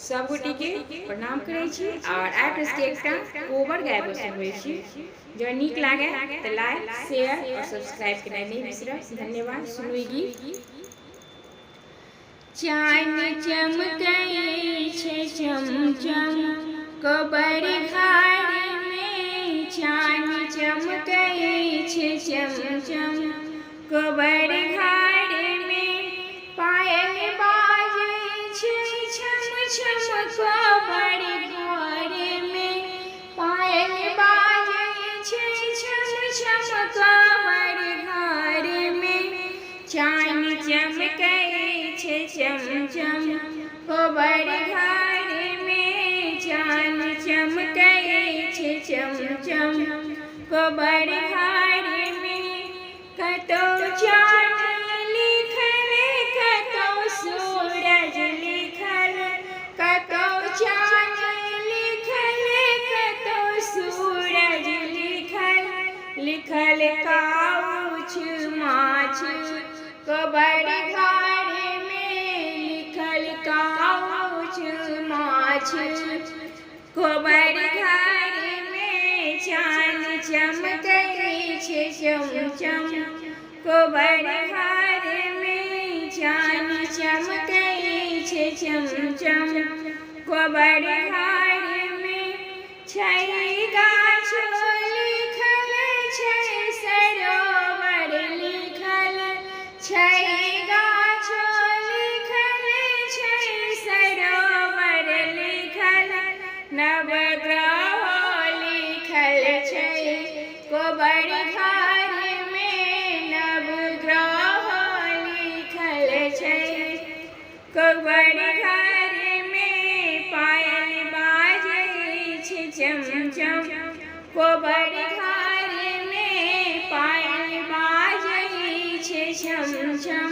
सब गोटे के प्रणाम करै छी और आइ प्रस के एकटा कोबर गाबि सुनबै छी। जँ नीक लागे तऽ लाइक शेयर और सब्सक्राइब केनाइ नहीं बिसरब। धन्यवाद। सुनू ई गीत। चान चमकै छै चमचम कोबर घर में, चान चमकै छै चमचम कोबर घर में, पायल बाजै छै छम छम कोबर घर में, पायल बाजै छै छम छम कोबर घर में, चान चमकै छै चमचम कोबर घर में, चान चमकै छै चमचम कोबर घर में। कतौ चाँद लिखल कतौ सूरज लिखल, कतौ चाँद लिखल कतौ सूरज लिखल, लिखल काउछ माछ कोबर घर में, लिखल काउछ माछ कोबर घर में, चान चमकै छै चमचम कोबर घर में, चान चमकै छै चमचम कोबर घर में। छै गाछ लिखल छै सरोवर लिखल, छै गाछ लिखल छै सरोवर लिखल, नवग्रह लिखल छै कोबर घर में, नवग्रह लिखल छै कोबर घर में, पायल बाजै छै चमचम कोबर घर में, पायल बाजै छै चमचम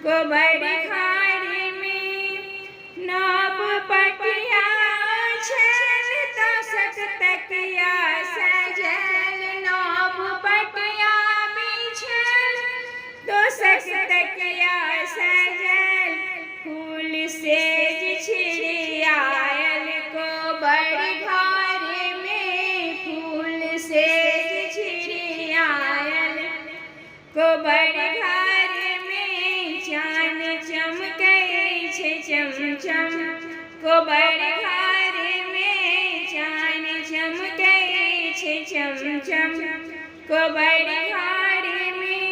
कोबर घर में। नव पटिया छल तोसक तकिया सजल, नव पटिया बिछल तोसक तकिया सजल, फूल सेज छिड़ियायल कोबर घर में, फूल सेज छिड़ियायल कोबर घर में, चान चमकै छै चमचम कोबर घर में, चान चमकै छै चमचम कोबर घर में।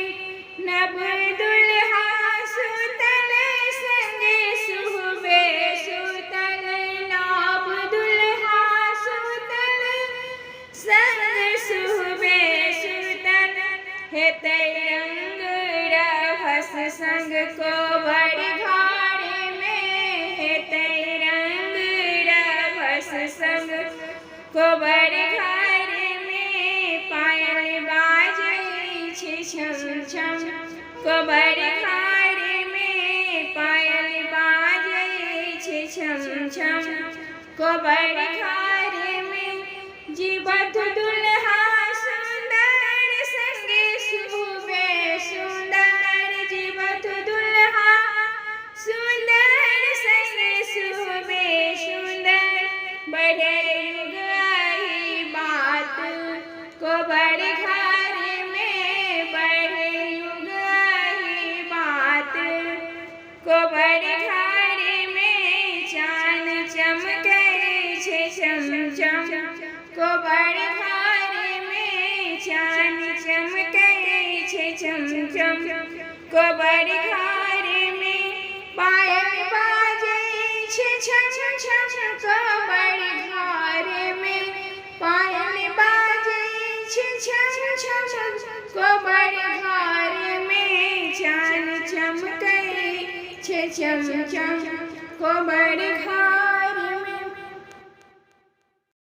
नव दुल्हा सुतल संगे सुहबे सुतल, नव दुल्हा सुतल संग सुहबे सुतल, हेतै रंग रहस संग कोबर घर में, हेतै रंग रहस संग कोबर घर में, पायल बाजै छै छम छम कोबर घर में, पायल बाजै छै छम छम कोबर घर में। जीवत दुल्हा सुंदर संगे सुहबे सुंदर, जीवत दुल्हा सुंदर संगे सुहबे सुंदर, बढ़े युग आई बात कोबर घर में, बढ़े युग आई बात कोबर घर में, चान चमकै छै चमचम कोबर घर में, चान चमकै छै चमचम कोबर घर में, पायल बाजै छै छम छम कोबर घर में, पायल बाजै छै छम छम कोबर घर में, चान चमकै छै चमचम कोबर घर